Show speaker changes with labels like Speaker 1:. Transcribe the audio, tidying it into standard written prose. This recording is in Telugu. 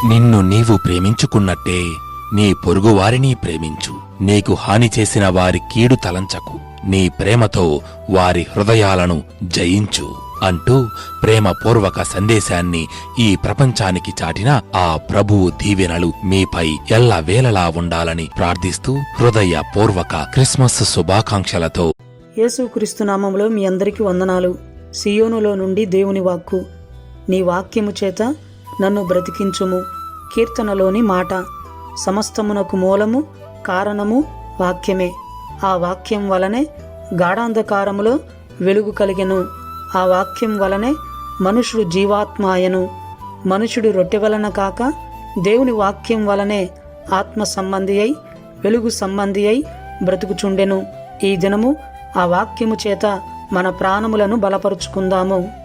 Speaker 1: నిన్ను నీవు ప్రేమించుకున్నట్టే నీ పొరుగువారిని ప్రేమించు. నీకు హాని చేసిన వారి కీడు తలంచకు. నీ ప్రేమతో వారి హృదయాలను జయించు అంటూ ప్రేమపూర్వక సందేశాన్ని ఈ ప్రపంచానికి చాటిన ఆ ప్రభువు దీవెనలు మీపై ఎల్లవేళలా ఉండాలని ప్రార్థిస్తూ హృదయపూర్వక క్రిస్మస్ శుభాకాంక్షలతో
Speaker 2: యేసుక్రీస్తు నామములో మీ అందరికీ వందనాలు. సియోనులో నుండి దేవుని వాక్కు. నీ వాక్యము చేత నన్ను బ్రతికించుము. కీర్తనలోని మాట. సమస్తమునకు మూలము కారణము వాక్యమే. ఆ వాక్యం వలనే గాఢాంధకారములో వెలుగు కలిగెను. ఆ వాక్యం వలనే మనుషుడు జీవాత్మాయను. మనుషుడు రొట్టె వలన కాక దేవుని వాక్యం వలనే ఆత్మ సంబంధి అయి వెలుగు సంబంధి అయి బ్రతుకుచుండెను. ఈ దినము ఆ వాక్యము చేత మన ప్రాణములను బలపరుచుకుందాము.